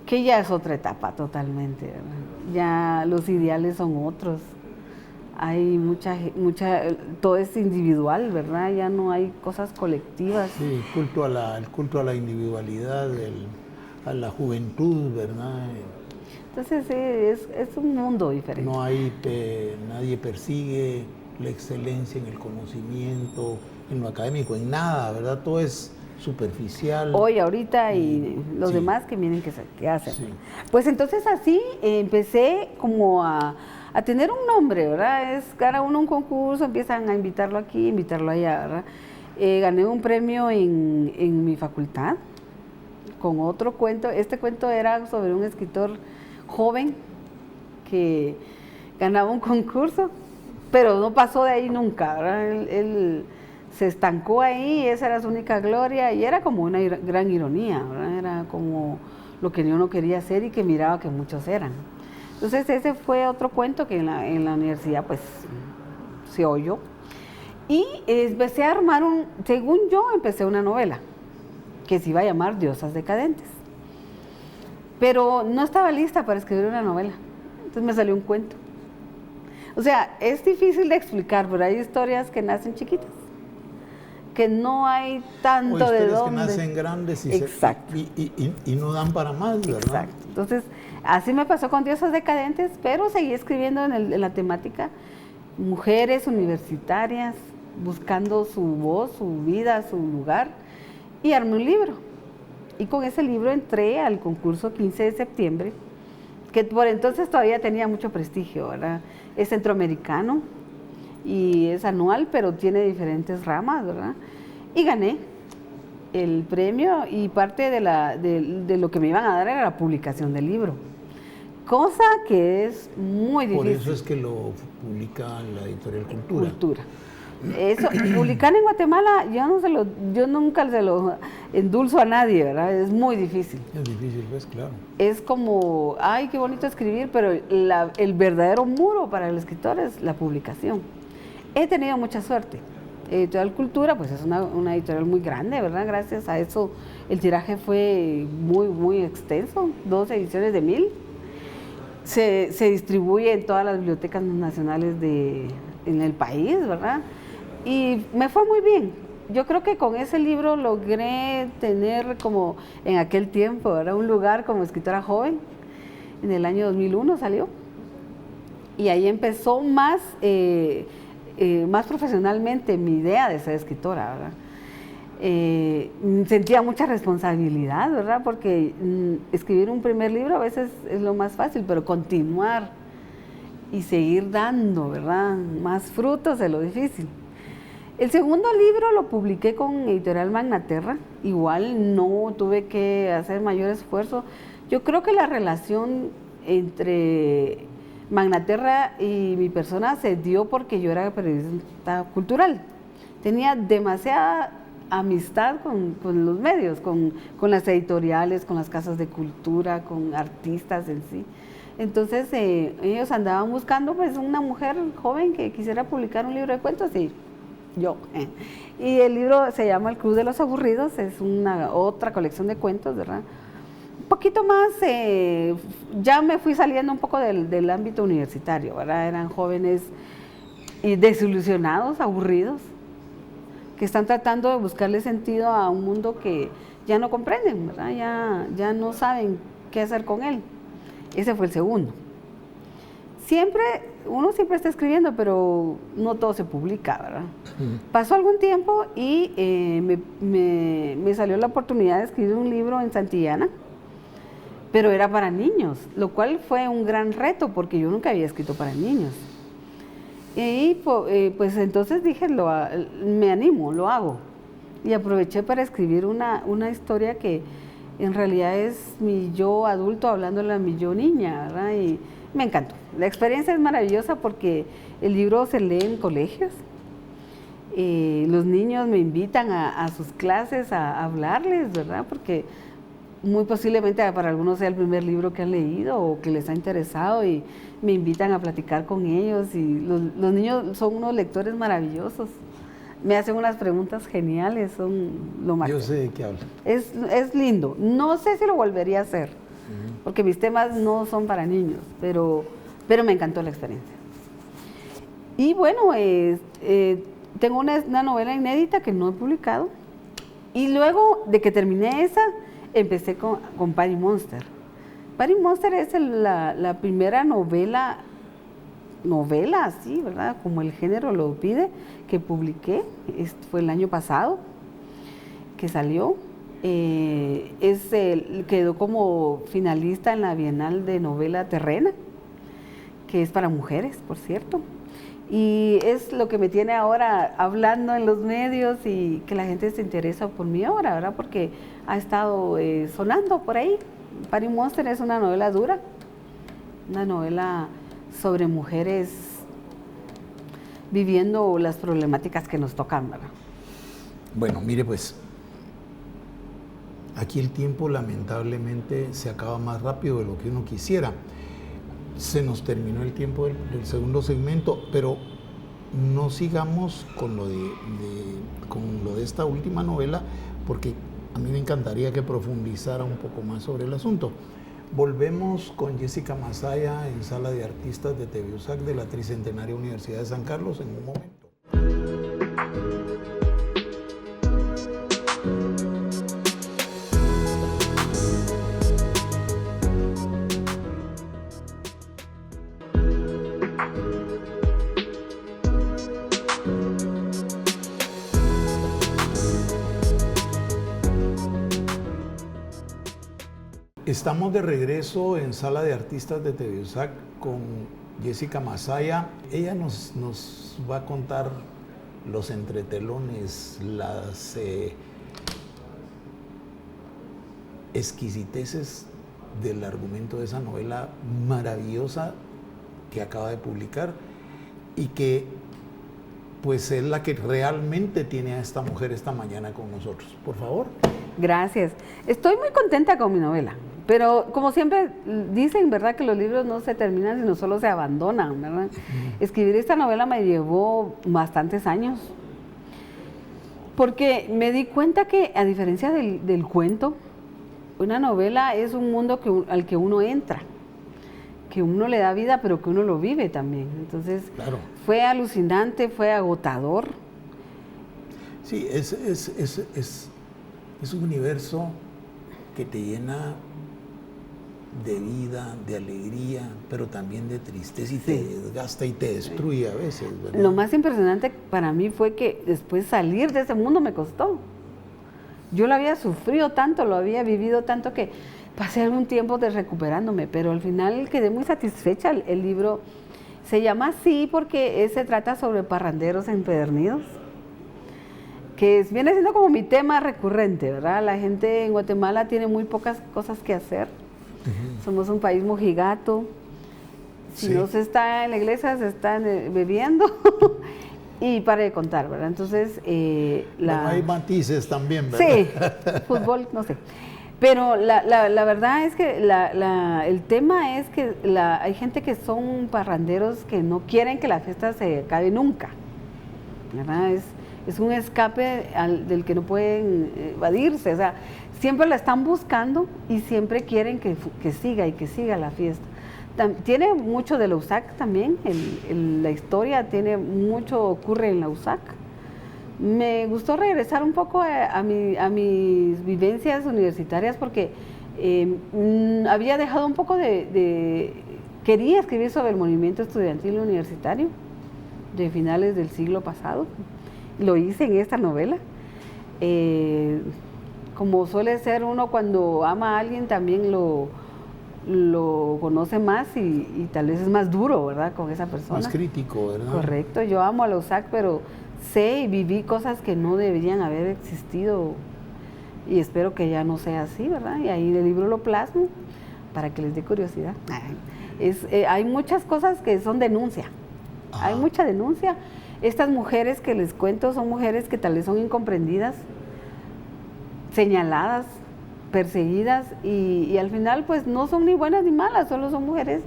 que ya es otra etapa totalmente, ¿verdad? Ya los ideales son otros, hay todo es individual, ¿verdad? Ya no hay cosas colectivas. Sí, el culto a la individualidad, a la juventud, ¿verdad? Entonces es un mundo diferente. No hay, nadie persigue la excelencia en el conocimiento, en lo académico, en nada, ¿verdad? Todo es superficial. Hoy, ahorita y los demás que vienen que hacen. Sí. Pues entonces así empecé como a tener un nombre, ¿verdad? Es gana uno un concurso, empiezan a invitarlo aquí, invitarlo allá, ¿verdad? Gané un premio en mi facultad con otro cuento. Este cuento era sobre un escritor joven que ganaba un concurso, pero no pasó de ahí nunca, ¿verdad? Él se estancó ahí, esa era su única gloria, y era como una gran ironía, ¿verdad? Era como lo que yo no quería hacer y que miraba que muchos eran. Entonces ese fue otro cuento que en la universidad pues se oyó. Y empecé a armar según yo, empecé una novela que se iba a llamar Diosas Decadentes. Pero no estaba lista para escribir una novela, entonces me salió un cuento. O sea, es difícil de explicar, pero hay historias que nacen chiquitas, que no hay tanto de dónde. Que nacen grandes y no dan para más, ¿verdad? Exacto. Entonces, así me pasó con Diosas Decadentes, pero seguí escribiendo en la temática mujeres universitarias, buscando su voz, su vida, su lugar, y armé un libro. Y con ese libro entré al concurso 15 de septiembre, que por entonces todavía tenía mucho prestigio, ¿verdad? Es centroamericano y es anual, pero tiene diferentes ramas, ¿verdad? Y gané el premio y parte de lo que me iban a dar era la publicación del libro, cosa que es muy difícil. Por eso es que lo publica la editorial Cultura. Eso, publicar en Guatemala, yo nunca se lo endulzo a nadie, ¿verdad? Es muy difícil. Es difícil, pues, claro. Es como, ay, qué bonito escribir, pero el verdadero muro para el escritor es la publicación. He tenido mucha suerte. Editorial Cultura, pues es una editorial muy grande, ¿verdad? Gracias a eso el tiraje fue muy, muy extenso, 2 ediciones de 1000. Se distribuye en todas las bibliotecas nacionales en el país, ¿verdad? Y me fue muy bien. Yo creo que con ese libro logré tener como en aquel tiempo, ¿verdad? Un lugar como escritora joven. En el año 2001 salió. Y ahí empezó más profesionalmente mi idea de ser escritora, ¿verdad? Sentía mucha responsabilidad, ¿verdad? Porque escribir un primer libro a veces es lo más fácil, pero continuar y seguir dando, ¿verdad? Más frutos es lo difícil. El segundo libro lo publiqué con Editorial Magnaterra, igual no tuve que hacer mayor esfuerzo. Yo creo que la relación entre Magnaterra y mi persona se dio porque yo era periodista cultural. Tenía demasiada amistad con los medios, con las editoriales, con las casas de cultura, con artistas en sí. Entonces ellos andaban buscando pues una mujer joven que quisiera publicar un libro de cuentos y yo. Y el libro se llama El Club de los Aburridos, es otra colección de cuentos, ¿verdad? Un poquito más, ya me fui saliendo un poco del ámbito universitario, ¿verdad? Eran jóvenes desilusionados, aburridos, que están tratando de buscarle sentido a un mundo que ya no comprenden, ¿verdad? Ya no saben qué hacer con él. Ese fue el segundo. Uno siempre está escribiendo, pero no todo se publica, ¿verdad? Pasó algún tiempo y me salió la oportunidad de escribir un libro en Santillana, pero era para niños, lo cual fue un gran reto porque yo nunca había escrito para niños. Y pues entonces dije, me animo, lo hago. Y aproveché para escribir una historia que en realidad es mi yo adulto hablándole a mi yo niña, ¿verdad? Y me encantó. La experiencia es maravillosa porque el libro se lee en colegios. Los niños me invitan a sus clases a hablarles, ¿verdad? Porque muy posiblemente para algunos sea el primer libro que han leído o que les ha interesado y me invitan a platicar con ellos. Y los niños son unos lectores maravillosos. Me hacen unas preguntas geniales, son lo máximo. Yo sé de qué habla. Es lindo. No sé si lo volvería a hacer, porque mis temas no son para niños, pero me encantó la experiencia. Y bueno, tengo una novela inédita que no he publicado, y luego de que terminé esa, empecé con Party Monster. Party Monster es la primera novela, sí, ¿verdad? Como el género lo pide, que publiqué. Fue el año pasado que salió. Quedó como finalista en la Bienal de Novela Terrena, que es para mujeres, por cierto. Y es lo que me tiene ahora hablando en los medios y que la gente se interesa por mi obra, ¿verdad? Porque ha estado sonando por ahí. Party Monster es una novela dura, una novela sobre mujeres viviendo las problemáticas que nos tocan, ¿verdad? Bueno, mire pues, aquí el tiempo lamentablemente se acaba más rápido de lo que uno quisiera. Se nos terminó el tiempo del segundo segmento, pero no sigamos con lo de esta última novela, porque a mí me encantaría que profundizara un poco más sobre el asunto. Volvemos con Jessica Masaya en Sala de Artistas de TV USAC de la Tricentenaria Universidad de San Carlos en un momento. Estamos de regreso en Sala de Artistas de TV USAC con Jessica Masaya. Ella nos va a contar los entretelones, las exquisiteces del argumento de esa novela maravillosa que acaba de publicar y que pues es la que realmente tiene a esta mujer esta mañana con nosotros. Por favor. Gracias. Estoy muy contenta con mi novela, pero como siempre dicen, ¿verdad?, que los libros no se terminan, sino solo se abandonan, ¿verdad? Escribir esta novela me llevó bastantes años, porque me di cuenta que, a diferencia del cuento, una novela es un mundo al que uno entra, que uno le da vida, pero que uno lo vive también. Entonces, claro, fue alucinante, fue agotador. Sí, es un universo que te llena de vida, de alegría, pero también de tristeza y te desgasta y te destruye a veces, ¿verdad? Lo más impresionante para mí fue que después salir de ese mundo me costó. Yo lo había sufrido tanto, lo había vivido tanto que pasé algún tiempo recuperándome, pero al final quedé muy satisfecha. El libro se llama así porque se trata sobre parranderos empedernidos, que viene siendo como mi tema recurrente, ¿verdad? La gente en Guatemala tiene muy pocas cosas que hacer. Somos un país mojigato. Si no se está en la iglesia, se está bebiendo y para de contar, ¿verdad? Entonces, bueno, hay matices también, ¿verdad? Sí, fútbol, no sé. Pero la verdad es que el tema es que hay gente que son parranderos que no quieren que la fiesta se acabe nunca, ¿verdad? Es un escape del que no pueden evadirse, o sea, siempre la están buscando y siempre quieren que siga la fiesta. Tiene mucho de la USAC también, la historia tiene mucho, ocurre en la USAC. Me gustó regresar un poco a mis vivencias universitarias porque había dejado un poco quería escribir sobre el movimiento estudiantil universitario de finales del siglo pasado. Lo hice en esta novela. Como suele ser uno cuando ama a alguien, también lo lo conoce más y tal vez es más duro, ¿verdad? Con esa persona. Más crítico, ¿verdad? Correcto, yo amo a la USAC, pero sé y viví cosas que no deberían haber existido y espero que ya no sea así, ¿verdad? Y ahí en el libro lo plasmo para que les dé curiosidad. Hay muchas cosas que son denuncia, hay mucha denuncia. Estas mujeres que les cuento son mujeres que tal vez son incomprendidas, señaladas, perseguidas y al final pues no son ni buenas ni malas, solo son mujeres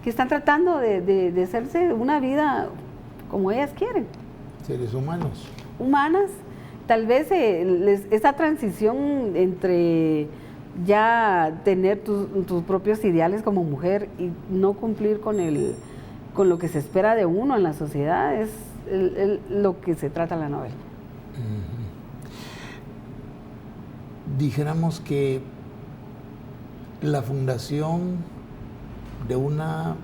que están tratando de hacerse una vida como ellas quieren. Seres humanos. Humanas. Tal vez esa transición entre ya tener tus propios ideales como mujer y no cumplir con lo que se espera de uno en la sociedad es lo que se trata la novela. Dijéramos que la fundación de una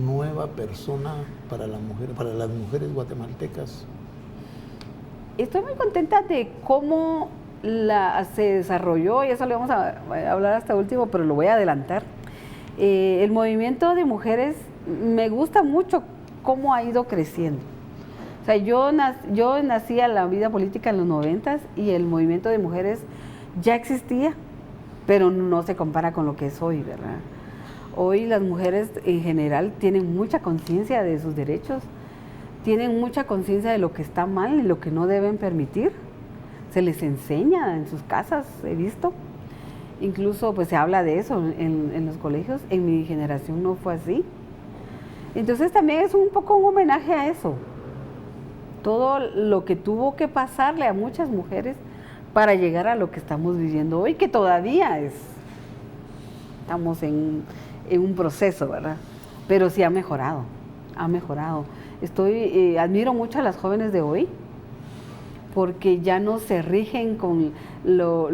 nueva persona para la mujer, para las mujeres guatemaltecas. Estoy muy contenta de cómo se desarrolló, y eso le vamos a hablar hasta último, pero lo voy a adelantar. El movimiento de mujeres, me gusta mucho cómo ha ido creciendo. O sea, yo nací a la vida política en los 90s y el movimiento de mujeres ya existía, pero no se compara con lo que es hoy, ¿verdad? Hoy las mujeres en general tienen mucha conciencia de sus derechos, tienen mucha conciencia de lo que está mal y lo que no deben permitir. Se les enseña en sus casas, he visto. Incluso pues se habla de eso en los colegios. En mi generación no fue así. Entonces también es un poco un homenaje a eso. Todo lo que tuvo que pasarle a muchas mujeres para llegar a lo que estamos viviendo hoy, que todavía estamos en un proceso, ¿verdad? Pero sí ha mejorado, ha mejorado. Admiro mucho a las jóvenes de hoy, porque ya no se rigen con lo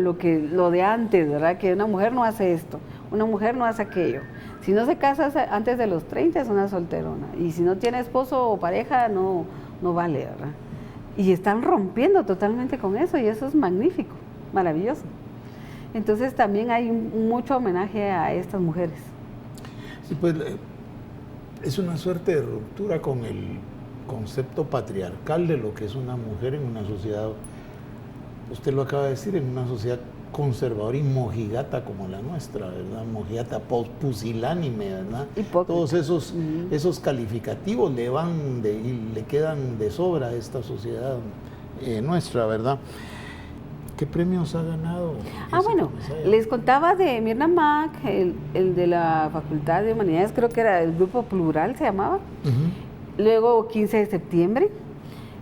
de antes, ¿verdad? Que una mujer no hace esto, una mujer no hace aquello. Si no se casa antes de los 30 es una solterona, y si no tiene esposo o pareja no vale, ¿verdad? Y están rompiendo totalmente con eso, y eso es magnífico, maravilloso. Entonces también hay mucho homenaje a estas mujeres. Sí, pues es una suerte de ruptura con el concepto patriarcal de lo que es una mujer en una sociedad, usted lo acaba de decir, en una sociedad conservadora y mojigata como la nuestra, ¿verdad? Mojigata, pusilánime, ¿verdad? Hipócrita. Todos esos calificativos le quedan de sobra a esta sociedad nuestra, ¿verdad? ¿Qué premios ha ganado? Bueno, les contaba de Mirna Mac, el de la Facultad de Humanidades, creo que era el Grupo Plural, se llamaba. Luego 15 de septiembre.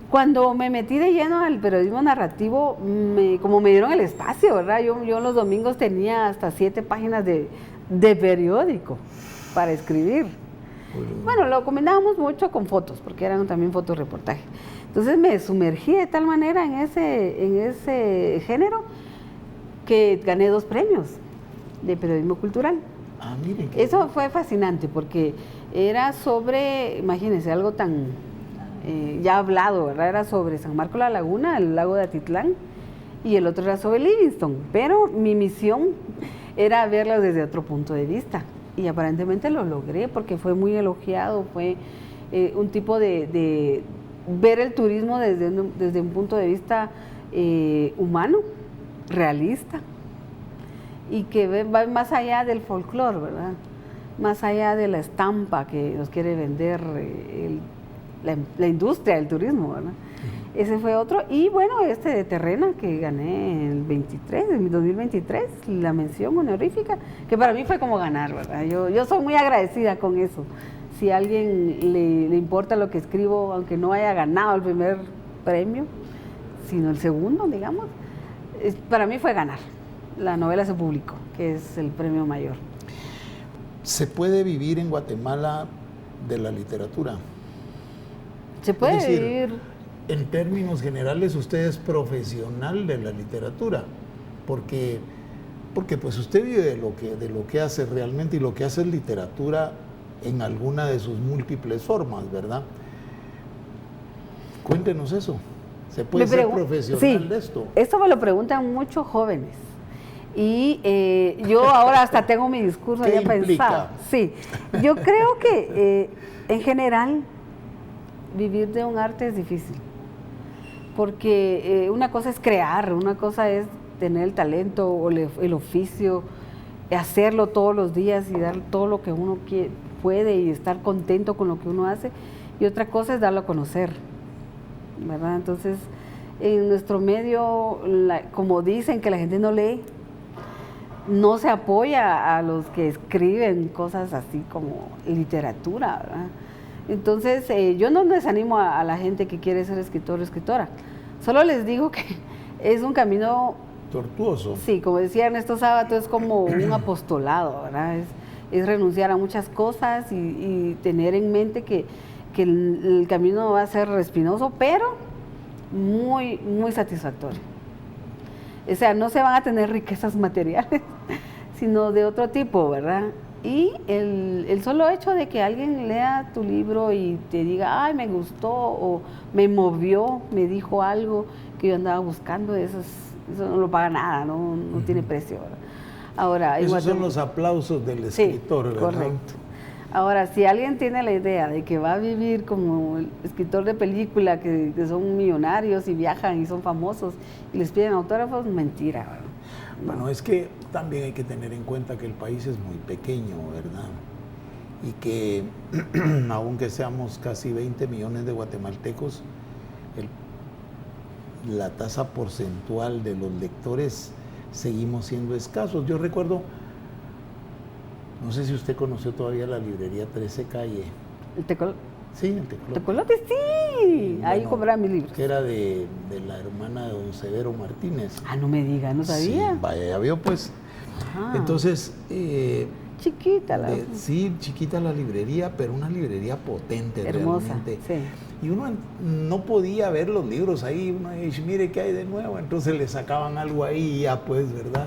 Cuando me metí de lleno al periodismo narrativo, como me dieron el espacio, ¿verdad? Yo los domingos tenía hasta 7 páginas de periódico para escribir. Bueno, lo combinábamos mucho con fotos, porque eran también fotoreportajes. Entonces me sumergí de tal manera en ese género que gané 2 premios de periodismo cultural. Miren. Eso fue fascinante porque era sobre, imagínense, algo tan ya hablado, ¿verdad? Era sobre San Marcos la Laguna, el lago de Atitlán, y el otro era sobre Livingston, pero mi misión era verlo desde otro punto de vista, y aparentemente lo logré porque fue muy elogiado, fue un tipo de ver el turismo desde un punto de vista humano, realista, y que va más allá del folclore, ¿verdad? Más allá de la estampa que nos quiere vender la industria del turismo, ¿verdad? Ese fue otro. Y bueno, de Terrena, que gané en 2023, la mención honorífica, que para mí fue como ganar, ¿verdad? Yo soy muy agradecida con eso. Si a alguien le importa lo que escribo, aunque no haya ganado el primer premio, sino el segundo, digamos, para mí fue ganar. La novela se publicó, que es el premio mayor. ¿Se puede vivir en Guatemala de la literatura? Se puede es decir, vivir. En términos generales, usted es profesional de la literatura, porque pues usted vive de lo que hace realmente, y lo que hace es literatura en alguna de sus múltiples formas, ¿verdad? Cuéntenos eso. ¿Se puede ser profesional de esto? Esto me lo preguntan muchos jóvenes. Y yo ahora hasta tengo mi discurso ya pensado. Sí, yo creo que en general vivir de un arte es difícil, porque una cosa es crear, una cosa es tener el talento o el oficio, hacerlo todos los días y dar todo lo que uno puede y estar contento con lo que uno hace, y otra cosa es darlo a conocer, ¿verdad? Entonces, en nuestro medio, como dicen que la gente no lee, no se apoya a los que escriben cosas así como literatura, ¿verdad? Entonces, yo no desanimo a la gente que quiere ser escritor o escritora, solo les digo que es un camino tortuoso. Sí, como decía Ernesto Sábato, es como un apostolado, ¿verdad? Es renunciar a muchas cosas y tener en mente que el camino va a ser espinoso, pero muy, muy satisfactorio. O sea, no se van a tener riquezas materiales, sino de otro tipo, ¿verdad? Y el solo hecho de que alguien lea tu libro y te diga, ay, me gustó, o me movió, me dijo algo que yo andaba buscando, eso no lo paga nada, no tiene precio, ¿verdad? Ahora, esos son los aplausos del escritor, sí, ¿verdad? Correcto. Ahora, si alguien tiene la idea de que va a vivir como el escritor de película, que son millonarios y viajan y son famosos y les piden autógrafos, mentira, ¿verdad? Bueno, es que también hay que tener en cuenta que el país es muy pequeño, ¿verdad? Y que aunque seamos casi 20 millones de guatemaltecos, la tasa porcentual de los lectores seguimos siendo escasos. Yo recuerdo, no sé si usted conoció todavía la librería 13 Calle. ¿El Tecolote? Sí, el Tecolote. ¿Tecolote? Sí, ahí compraba mis libros. Que era de la hermana de don Severo Martínez. Ah, no me diga, no sabía. Sí, vaya, ya vio pues. Ajá. Entonces... chiquita la... Sí, chiquita la librería, pero una librería potente. Hermosa, realmente. Sí. Y uno no podía ver los libros ahí, uno dice, mire qué hay de nuevo, entonces le sacaban algo ahí y ya pues, ¿verdad?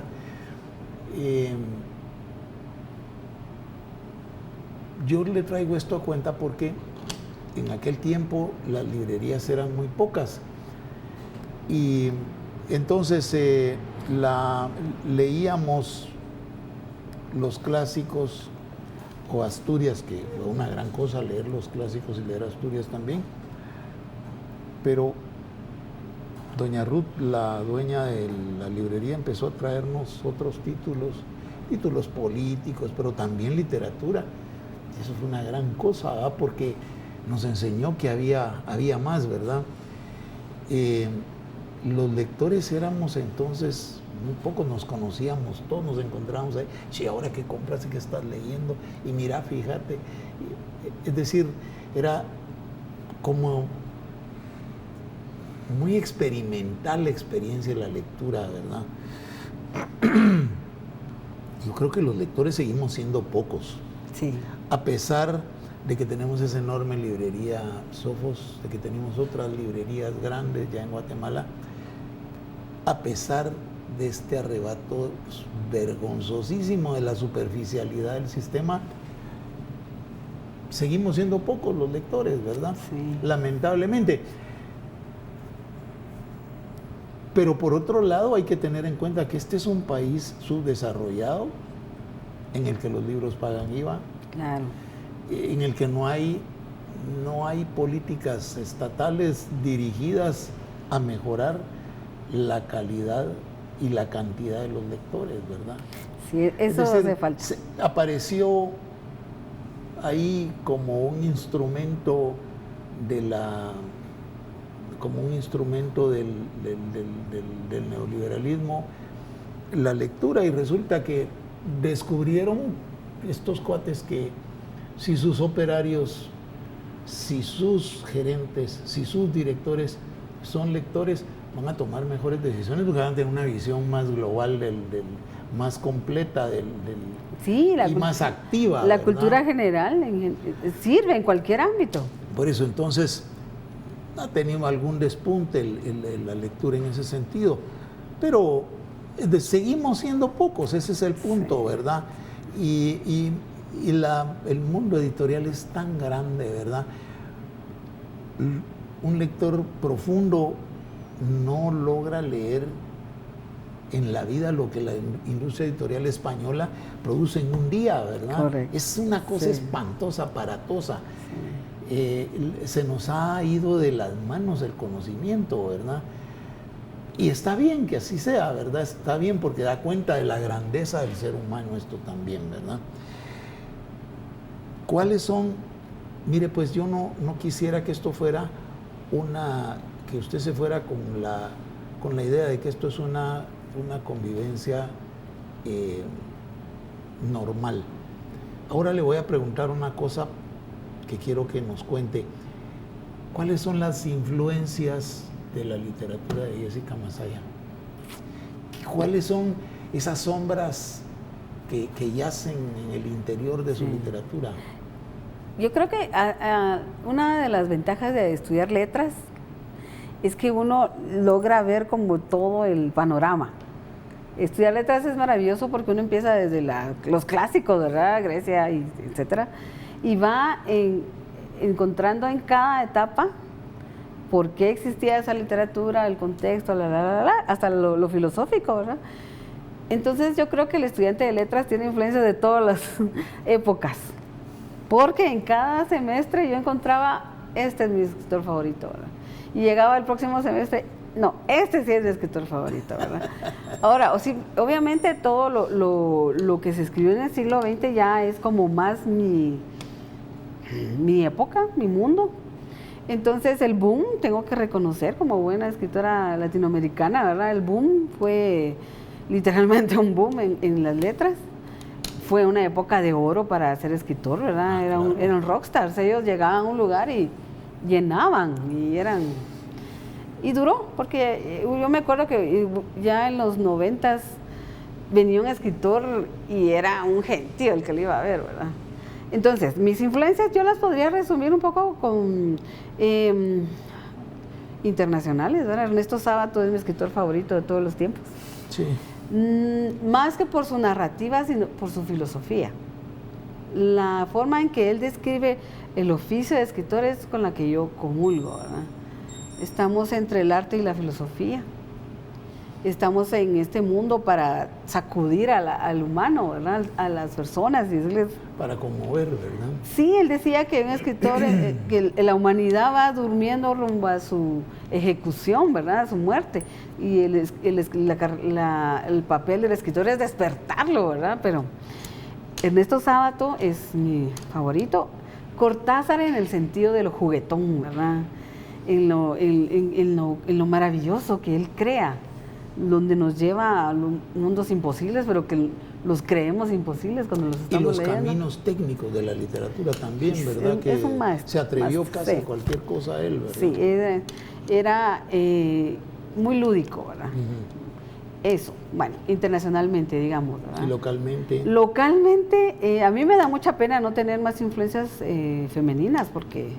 Yo le traigo esto a cuenta porque en aquel tiempo las librerías eran muy pocas y entonces leíamos los clásicos o Asturias, que fue una gran cosa leer los clásicos y leer Asturias también, pero doña Ruth, la dueña de la librería, empezó a traernos otros títulos políticos, pero también literatura. Eso fue una gran cosa, ¿verdad? Porque nos enseñó que había más, ¿verdad? Los lectores éramos entonces muy pocos, nos conocíamos todos, nos encontrábamos ahí. Sí, ahora qué compras y qué estás leyendo, y mira, fíjate. Es decir, era como muy experimental la experiencia de la lectura, ¿verdad? Yo creo que los lectores seguimos siendo pocos. Sí. A pesar de que tenemos esa enorme librería Sofos, de que tenemos otras librerías grandes ya en Guatemala, a pesar de este arrebato vergonzosísimo de la superficialidad del sistema, seguimos siendo pocos los lectores, ¿verdad? Sí. Lamentablemente. Pero por otro lado hay que tener en cuenta que este es un país subdesarrollado, en el que los libros pagan IVA, claro, en el que no hay políticas estatales dirigidas a mejorar la calidad y la cantidad de los lectores, ¿verdad? Sí, eso hace falta. Apareció ahí como un instrumento del neoliberalismo la lectura, y resulta que descubrieron estos cuates que si sus operarios, si sus gerentes, si sus directores son lectores, van a tomar mejores decisiones porque van a tener una visión más global, más completa, sí, y más activa. La ¿verdad? cultura general sirve en cualquier ámbito. Por eso entonces ha tenido algún despunte la lectura en ese sentido, pero seguimos siendo pocos, ese es el punto, sí. ¿Verdad? Y el mundo editorial es tan grande, ¿verdad? Un lector profundo no logra leer en la vida lo que la industria editorial española produce en un día, ¿verdad? Correcto. Es una cosa espantosa, aparatosa. Se nos ha ido de las manos el conocimiento, ¿verdad? Y está bien que así sea, ¿verdad? Está bien porque da cuenta de la grandeza del ser humano esto también, ¿verdad? ¿Cuáles son? Mire, pues yo no quisiera que esto fuera que usted se fuera con la idea de que esto es una convivencia normal. Ahora le voy a preguntar una cosa que quiero que nos cuente. ¿Cuáles son las influencias de la literatura de Jessica Masaya? ¿Cuáles son esas sombras que yacen en el interior de su literatura? Yo creo que una de las ventajas de estudiar letras es que uno logra ver como todo el panorama. Estudiar letras es maravilloso porque uno empieza desde los clásicos, ¿verdad? Grecia, etcétera, y va encontrando en cada etapa por qué existía esa literatura, el contexto, hasta lo filosófico, ¿verdad? Entonces yo creo que el estudiante de letras tiene influencia de todas las épocas, porque en cada semestre yo encontraba, este es mi escritor favorito, ¿verdad? Y llegaba el próximo semestre, no, este sí es mi escritor favorito, ¿verdad? Ahora, obviamente todo lo que se escribió en el siglo XX ya es como más mi época, mi mundo. Entonces el boom, tengo que reconocer como buena escritora latinoamericana, ¿verdad? El boom fue literalmente un boom en las letras. Fue una época de oro para ser escritor, ¿verdad? Eran rockstars, ellos llegaban a un lugar y llenaban y duró, porque yo me acuerdo que ya en los 90s venía un escritor y era un gentío el que lo iba a ver, ¿verdad? Entonces, mis influencias yo las podría resumir un poco con internacionales, ¿verdad? Ernesto Sábato es mi escritor favorito de todos los tiempos. Sí. Más que por su narrativa, sino por su filosofía. La forma en que él describe el oficio de escritor es con la que yo comulgo, ¿verdad? Estamos entre el arte y la filosofía. Estamos en este mundo para sacudir al humano, ¿verdad? A las personas y decirles... Para conmover, ¿verdad? Sí, él decía que un escritor, que la humanidad va durmiendo rumbo a su ejecución, ¿verdad? A su muerte. Y el papel del escritor es despertarlo, ¿verdad? Pero Ernesto Sábato es mi favorito. Cortázar en el sentido de lo juguetón, ¿verdad? En lo maravilloso que él crea, donde nos lleva a mundos imposibles, pero que los creemos imposibles cuando los estamos leyendo. Y los caminos técnicos de la literatura también, ¿verdad? Es un maestro. Se atrevió casi a cualquier cosa a él, ¿verdad? Sí, era muy lúdico, ¿verdad? Eso, bueno, internacionalmente, digamos, ¿verdad? ¿Y localmente? Localmente, a mí me da mucha pena no tener más influencias femeninas, porque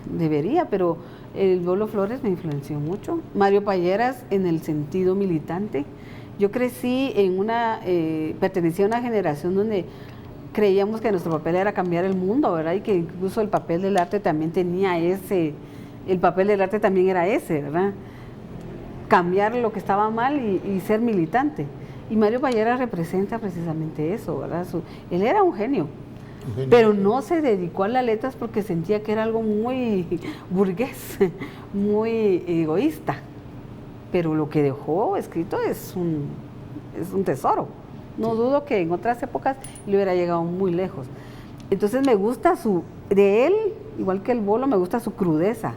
debería, pero el Bolo Flores me influenció mucho. Mario Palleras en el sentido militante. Yo crecí pertenecía a una generación donde creíamos que nuestro papel era cambiar el mundo, ¿verdad? Y que incluso el papel del arte también tenía el papel del arte también era ese, ¿verdad? Cambiar lo que estaba mal y ser militante. Y Mario Palleras representa precisamente eso, ¿verdad? Él era un genio. Pero no se dedicó a las letras porque sentía que era algo muy burgués, muy egoísta. Pero lo que dejó escrito es un tesoro. No dudo que en otras épocas le hubiera llegado muy lejos. Entonces me gusta de él, igual que el Bolo, me gusta su crudeza.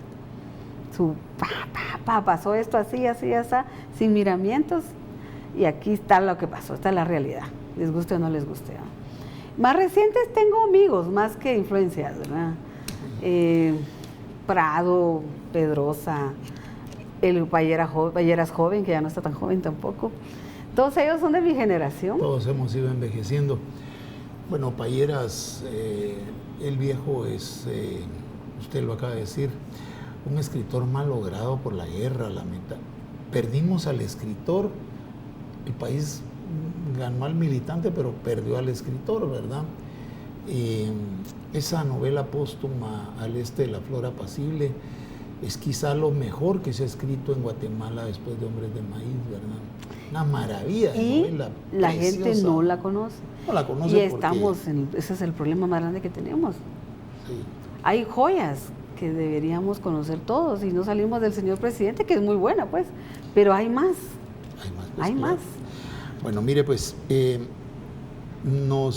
Pasó esto así, así, así, sin miramientos. Y aquí está lo que pasó, esta es la realidad. Les guste o no les guste, ¿no? Más recientes tengo amigos, más que influencias, ¿verdad? Prado, Pedrosa, el Palleras joven, que ya no está tan joven tampoco. Todos ellos son de mi generación. Todos hemos ido envejeciendo. Bueno, Palleras, el viejo es, usted lo acaba de decir, un escritor mal logrado por la guerra, la meta. Perdimos al escritor, el país ganó al militante, pero perdió al escritor, ¿verdad? Esa novela póstuma Al este de la flor apacible es quizá lo mejor que se ha escrito en Guatemala después de Hombres de Maíz, ¿verdad? Una maravilla de Y novela la preciosa. gente no la conoce. No la conoce Y porque... ese es el problema más grande que tenemos. Sí. Hay joyas que deberíamos conocer todos y no salimos del señor presidente, que es muy buena, pues, pero hay más. Hay más. Pues, Hay claro. más. Bueno, mire, pues, no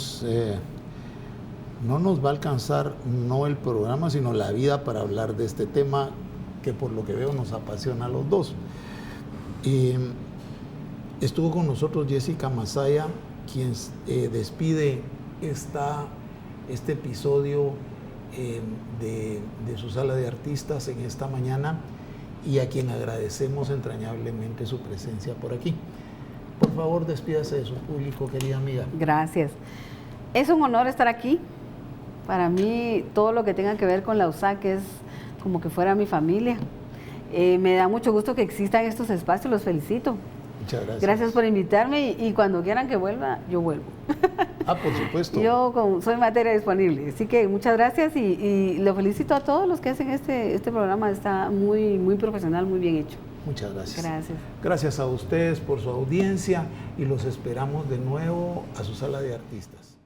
nos va a alcanzar no el programa, sino la vida para hablar de este tema que por lo que veo nos apasiona a los dos. Estuvo con nosotros Jessica Masaya, quien despide este episodio de su sala de artistas en esta mañana y a quien agradecemos entrañablemente su presencia por aquí. Por favor, despídase de su público, querida amiga. Gracias. Es un honor estar aquí. Para mí, todo lo que tenga que ver con la USAC es como que fuera mi familia. Me da mucho gusto que existan estos espacios, los felicito. Muchas gracias. Gracias por invitarme y cuando quieran que vuelva, yo vuelvo. Por supuesto. Yo soy materia disponible, así que muchas gracias y lo felicito a todos los que hacen este programa, está muy, muy profesional, muy bien hecho. Muchas gracias. Gracias. Gracias a ustedes por su audiencia y los esperamos de nuevo a su sala de artistas.